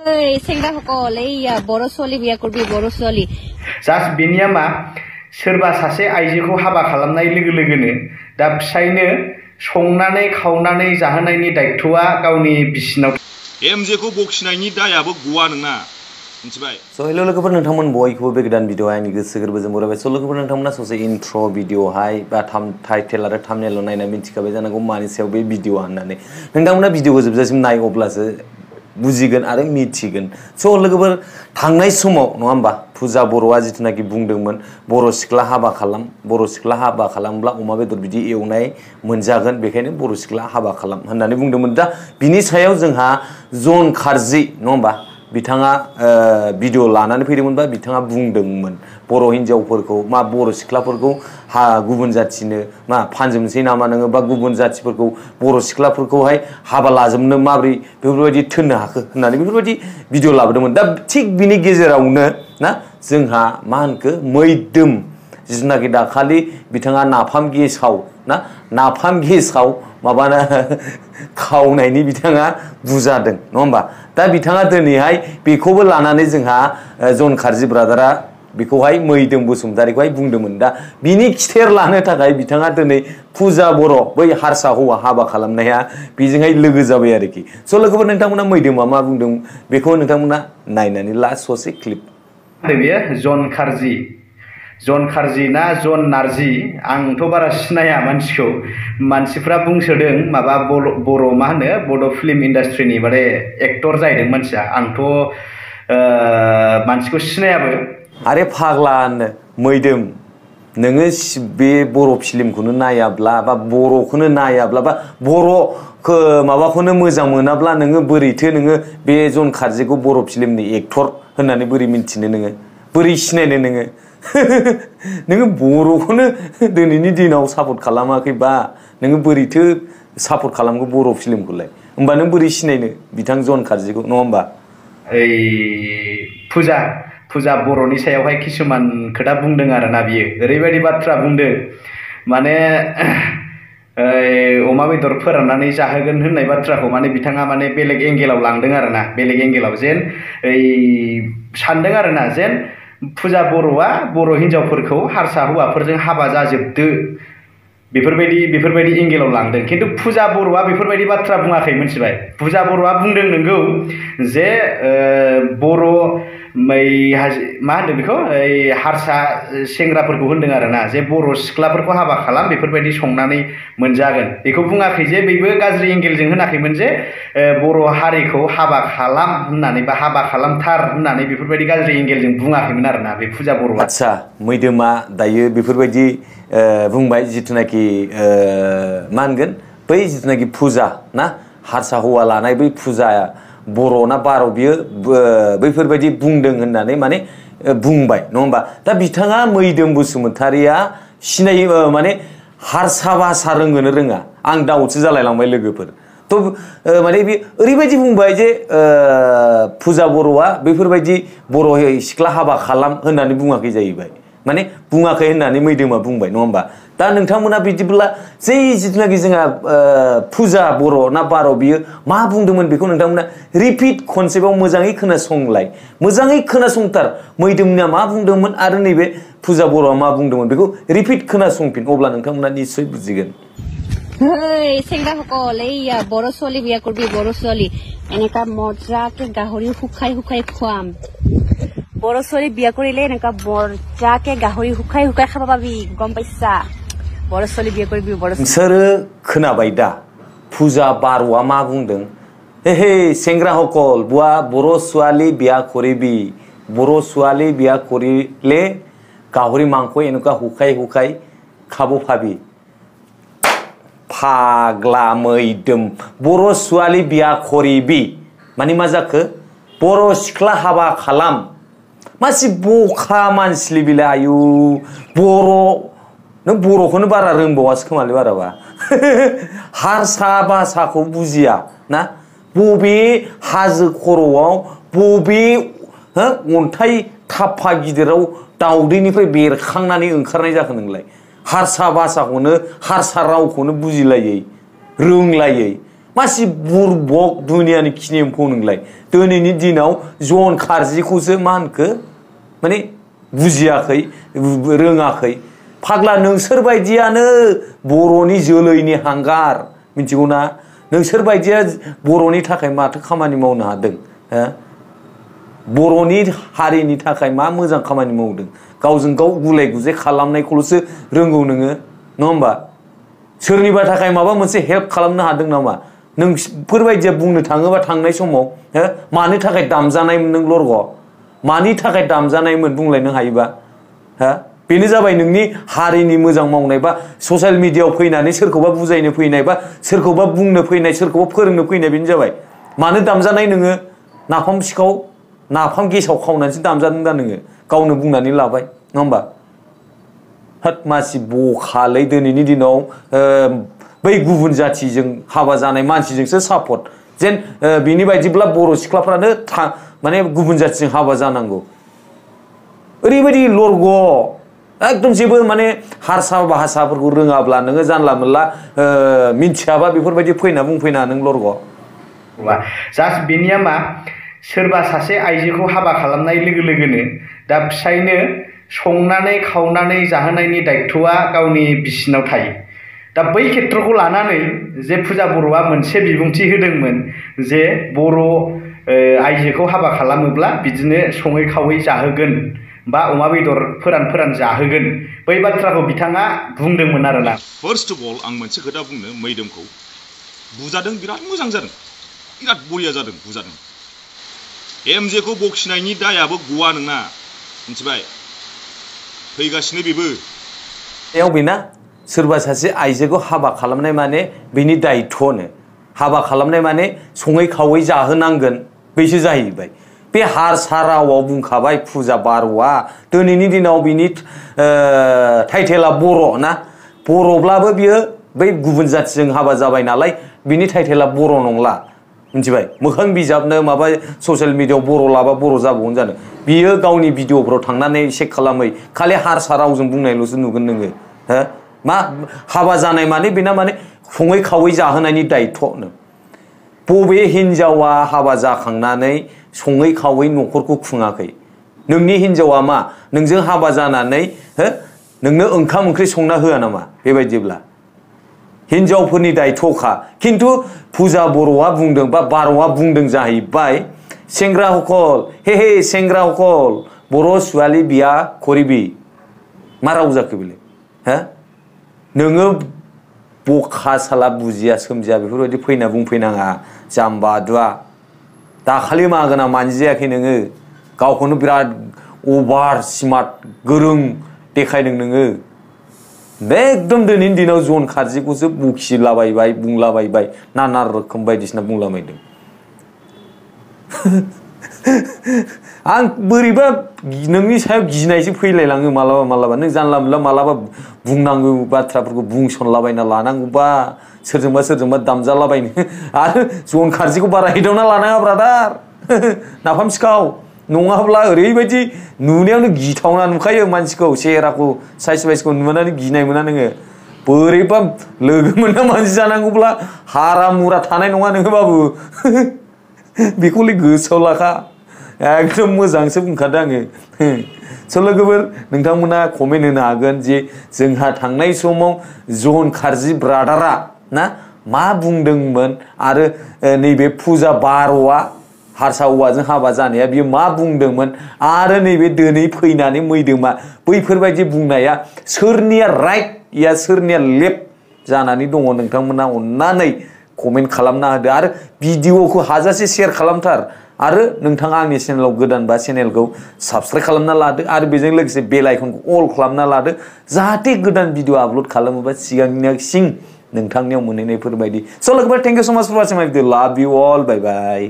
सेंग्रा हकल बर' सलि बिया करबि बर' सलि जास्ट बेनिया मा सोरबा सासे आइजोखौ हाबा खालामनाय लोगो लोगोनो दा फिसायनो संनानै खावनानै जाहोनायनि दायित्वआ गावनि बिसिनाव एमजेखौ बखिनायनि दायाबो गवा नङा मिथिबाय। स' हेल' लोगोफोर नोंथांमोन बयखौबो बे गोदान भिडिअ आंनि गोसो गोरबोजों बरायबाय। स' लोगोफोर नोंथांमोना ससे इन्ट्र भिडिअहाय बा टाइटेल आरो थाम्बनेल नायना मिथिखाबाय जानांगौ मानि सायाव बे भिडिअआ होननानै। नोंथांमोना भिडिअखौ जोबजासिम नाय अब्लासो बुजिगोन आरो मिथिगोन। स' लोगोफोर थांनाय समाव नङा होमबा फुजा बर'आ जिथुनाखि बुंदोंमोन बर' सिख्ला हाबा खालाम, बर' सिख्ला हाबा खालामब्ला अमा बेदर बिदि एवनाय मोनजागोन, बेखायनो बर' सिख्ला हाबा खालाम होननानै बुंदोंमोन। दा बिनि सायाव जोंहा जन खारजि नङा होमबा बिथाङा भिडिअ लानानै फैदोंमोन बा बिथाङा बुंदोंमोन बर' हिन्जावफोरखौ मा बर' सिख्लाफोरखौ गुबुन जाथिनो मा फानजोबनोसै नामा नोङो बा गुबुन जाथिफोरखौ बर' सिख्लाफोरखौहाय हाबा लाजोबनो माबोरै बेफोरबायदि थोननो हाखो होननानै बेफोरबायदि भिडिअ लाबोदोंमोन। दा थिग बिनि गेजेरावनो ना जोंहा मा होनखो मैदोम जिथुनाखि दाखालि बिथाङा नाफाम गेसाव ना नाफाम गेसाव माबाना खावनायनि बिथाङा बुजादों नङा होमबा। दा बिथाङा दिनैहाय बेखौबो लानानै जोंहा जन खारजि ब्रादारा बेखौहाय मैदोम बसुमतारीखौहाय बुंदोंमोन। दा बिनि खिथेर लानो थाखाय बिथाङा दिनै फुजा बर' बै हारसा हौवा हाबा खालामनाया बेजोंहाय लोगो जाबाय आरोखि। स' लोगोफोर नोंथांमोना मैदोमा मा बुंदों बेखौ नोंथांमोना नायनानै ला ससे क्लिप। बेयो जन खारजि ना जन नारजि आंथ' बारा सिनाया मानसिखौ। मानसिफ्रा बुंसोदों माबा बर' मा होनो बड' फिल्म इन्डास्ट्रिनि माने एक्टर जाहैदों मानसिया। आंथ' मानसिखौ सिनायाबो। आरे फाग्ला होननो मैदोम नोङो बे बर' फिल्मखौनो नायाब्ला बा बर'खौनो नायाब्ला बा बर' माबाखौनो मोजां मोनाब्ला नोङो बोरैथो नोङो बे जन खारजिखौ बर' फिल्मनि एक्टर होननानै बोरै मिन्थिनो नोङो बोरै सिनायनो नोङो नोङो बर'खौनो दिनैनि दिनाव सापर्ट खालामाखैबा नोङो बोरैथो सापर्ट खालामगौ बर' फिल्मखौलाय, होमबा नों बोरै सिनायनो बिथां जन खारजिखौ नङा होमबा। फुजा बर'नि सायावहाय किसुमान खोथा बुंदों आरोना बियो ओरैबायदि बाथ्रा बुंदों माने अमा बेदर फोराननानै जाहोगोन होननाय बाथ्राखौ माने बिथाङा माने बेलेग एंगेलाव लांदों आरोना, बेलेग एंगेलाव जेन सानदों आरोना जेन फुजा बर'आ बर' हिन्जावफोरखौ हारसा हौवाफोरजों हाबा जाजोबदो बेफोरबायदि एंगेलाव लांदों। खिन्थु फुजा बर'आ बेफोरबायदि बाथ्रा बुङाखै मिथिबाय। फुजा बर'आ बुंदों नोंगौ जे बर' मा होनदों बेखौ हारसा सेंग्राफोरखौ होनदों आरोना जे बर' सिख्लाफोरखौ हाबा खालाम बेफोरबायदि संनानै मोनजागोन। बेखौ बुङाखै जे बेबो गाज्रि एंगेलजों होनाखैमोन जे बर' हारिखौ हाबा खालाम होननानै बा हाबा खालामथार होननानै बेफोरबायदि गाज्रि एंगेलजों बुङाखैमोन आरोना बे फुजा बर'आ। आदसा मैदोमा दायो बेफोरबायदि बुंबाय जिथुनाखि मा होनगोन बै जिथुनाखि फुजा ना हारसा हौवा लानाय बै फुजाया बर' ना बार' बियो बैफोरबायदि बुंदों होननानै माने बुंबाय नङा होमबा। दा बिथाङा मैदोम बसुमतारीया सिनायो माने हारसा भाषा रोंगोनो रोङा आं दाउटसो जालायलांबाय लोगोफोर। थ' माने बे ओरैबायदि बुंबाय जे फुजा बर'आ बेफोरबायदि बर' सिख्ला हाबा खालाम होननानै बुङाखै जाहैबाय, माने बुङाखै होननानै मैदोमा बुंबाय नङा होमबा। दा नोंथांमोना बिदिब्ला जै जिथुनाखि जोंहा फुजा बर' ना बार' बियो मा बुंदोंमोन बेखौ नोंथांमोना रिपिट खनसेबाव मोजाङै खोनासंलाय, मोजाङै खोनासंथार मैदोमनिया मा बुंदोंमोन आरो नैबे फुजा बर'आ मा बुंदोंमोन बेखौ रिपिट खोनासंफिन अब्ला नोंथांमोना निस्सय बुजिगोन। सेंग्रा हकल बर' सलि बिया करबि बर' सलि এনেকা মজাকে গাহৰি শুকাই শুকাই খুৱাম। बर' सलि बिया करिले এনেকা মজাকে গাহৰি শুকাই শুকাই খাব পাবি গম পাইছা। बर' सलि बिया करबि बर' नोंसोरो खोनाबाय दा फुजा बार'आ मा बुंदों। हे सेंग्रा हकल बुआ बर' ছোৱালী बिया करिबि बर' ছোৱালী बिया करिले गाहरि मांस এনেকুৱা শুকাই শুকাই খাব পাবি। फाग्ला मैदोम बर' ছোৱালী बिया करिबि माने मा जाखो बर' सिख्ला हाबा खालाम। मासि बखा मानसिलि बिलाय आयु बर' नों बर'खौनो बारा रोंबावासो खोमालै बाराबा हारसा भाषाखौ बुजिया ना बबे हाजो खर'आव बबे अन्थाइ थाफा गिदिराव दाउदैनिफ्राय बेरखांनानै ओंखारनाय जाखो नोंलाय हारसा भाषाखौनो हारसा रावखौनो बुजिलायै रोंलायै मासि बुरबक दुनियानि खिनि एम्फौ नोंलाय दिनैनि दिनाव जन खारजिखौसो मा होनखो माने बुजियाखै रोङाखै फाग्ला नोंसोर बायदियानो बर'नि जोलैनि हांगार मिथिगौ ना नोंसोर बायदिया बर'नि थाखाय माथो खामानि मावनो हादों हो बर'नि हारिनि थाखाय मा मोजां खामानि मावदों गावजों गाव गुलाय गुजाय खालामनायखौल'सो रोंगौ नोङो नङा होमबा सोरनिबा थाखाय माबा मोनसे हेल्प खालामनो हादों नामा नोंफोरबायदिया बुंनो थाङोबा थांनाय समाव हो मानि थाखाय दामजानायमोन नों लरग' मानि थाखाय दामजानायमोन बुंलायनो हायोबा हा बेनो जाबाय नोंनि हारिनि मोजां मावनाय बा ससियेल मिडियायाव फैनानै सोरखौबा बुजायनो फैनाय बा सोरखौबा बुंनो फैनाय सोरखौबा फोरोंनो फैनाय बेनो जाबाय मानो दामजानाय नोङो नाफाम सिखाव नाफाम गेसाव खावनानैसो दामजादों दा नोङो गावनो बुंनानै लाबाय नङा होमबा हात मासि बखालै दिनैनि दिनाव बै गुबुन जाथिजों हाबा जानाय मानसिजोंसो सापर्ट जेन बिनि बायदिब्ला बर' सिख्लाफ्रानो माने गुबुन जाथिजों हाबा जानांगौ ओरैबायदि लरग' एकदम जेबो माने हारसा भाषाफोरखौ रोङाब्ला नोङो जानला मोनला मिन्थियाबा बेफोरबायदि फैना बुंफैना नों लरग' जास्ट बेनिया मा सोरबा सासे आइजोखौ हाबा खालामनाय लोगो लोगोनो दा फिसायनो संनानै खावनानै जाहोनायनि दायित्वआ गावनि बिसिनाव थायो दा बै खेत्रखौ लानानै जे फुजा बर'आ मोनसे बिबुंथि होदोंमोन जे बर' आइजोखौ हाबा खालामोब्ला बिदिनो सङै खावै जाहोगोन बा अमा बेदर फोरान जाहोगोन बै बाथ्राखौ बिथाङा बुंदोंमोन आरोना फार्स्ट अफ अल आं मोनसे खोथा बुंनो मैदोमखौ बुजादों बिराद मोजां जादों बिराद बरिया जादों बुजादों एमजेखौ बखिनायनि दायाबो गवा नोंना मिथिबाय फैगासिनो बेबो बेना सोरबा सासे आइजोखौ हाबा खालामनाय माने बेनि दायित्वनो हाबा खालामनाय माने सङै खावै जाहोनांगोन बैसो जाहैबाय बे हारसा रावाव बुंखाबाय फुजा बार'आ दिनैनि दिनाव बिनि टाइटेला बर' ना बर'ब्लाबो बियो बै गुबुन जाथिजों हाबा जाबाय नालाय बिनि टाइटेला बर' नंला मिथिबाय मोखां बिजाबनो माबा ससियेल मिडियायाव बर' लाबा बर' जाबावगोन जानो बियो गावनि भिडिअफोराव थांनानै चेक खालामै खालि हारसा रावजों बुंनायल'सो नुगोन नोङो हो मा हाबा जानाय माने बेना माने सङै खावै जाहोनायनि दायित्वनो बबे हिनजावा हाबा जाखांनानै सङै खावै न'खरखौ खुङाखै नोंनि हिनजावा मा नोंजों हाबा जानानै हो नोंनो ओंखाम ओंख्रि संना होआ नामा बेबायदिब्ला हिनजावफोरनि दायित्वखा खिन्थु फुजा बर'आ बुंदों बा बार'आ बुंदों जाहैबाय सेंग्रा हकल हे सेंग्रा हकल बर' ছোৱালী बिया करिबि मा राव जाखो बेलाय हो नोङो बखा साला बुजिया सोमजिया बेफोरबायदि फैना बुंफैनाङा जाम्बा आदुआ दाखालि मागोना मानजि जायाखै नोङो गावखौनो बिराद अभार स्मार्ट गोरों देखायदों नोङो एकदम दिनैनि दिनाव जन खारजिखौसो बखिलाबायबाय बुंलाबायबाय नाना रोखोम बायदिसिना बुंलाबायदों आं बोरैबा नोंनि सायाव गिनायसो फैलायलाङो मालाबा मालाबा नों जानला मोनला मालाबा बुंनांगौ बाथ्राफोरखौ बुंसनलाबायना लानांगौबा सोरजोंबा दामजालाबायनो आरो जन खारजिखौ बारा हिदावना लानाङा ब्रादार नाफाम सिखाव नङाब्ला ओरैबायदि नुनायावनो गिथावना नुखायो मानसिखौ सेहेराखौ साइज बाइजखौ नुनानै गिनाय मोना नोङो बोरैबा लोगो मोनना मानसि जानांगौब्ला हारा मुरा थानाय नङा नोङो बाबु बेखौलाय गोसोआव लाखा एकदम मोजांसो बुंखादों आङो स' लोगोफोर नोंथांमोना कमेन्ट होनो हागोन जे जोंहा थांनाय समाव जन खारजि ब्रादारा ना मा बुंदोंमोन आरो नैबे फुजा बार'आ हारसा हौवाजों हाबा जानाया बियो मा बुंदोंमोन आरो नैबे दिनै फैनानै मैदोमा बैफोरबायदि बुंनाया सोरनिया राइट या सोरनिया लेफ्ट जानानै दङ नोंथांमोना अननानै कमेन्ट खालामना होदो आरो भिडिअखौ हाजासे शेयार खालामथार आरो नोंथाङा आंनि चेनेलाव गोदानबा चेनेलखौ साबस्क्राइब खालामना लादो आरो बेजों लोगोसे बेल आइकनखौ अल खालामना लादो जाहाथे गोदान भिडिअ आपल'ड खालामोबा सिगांनिसिम नोंथांनियाव मोनहैनायफोरबायदि स' लोगोफोर थेंक इउ सो माच फर वाचिं माय भिडिअ लाभ इउ अल बाय बाय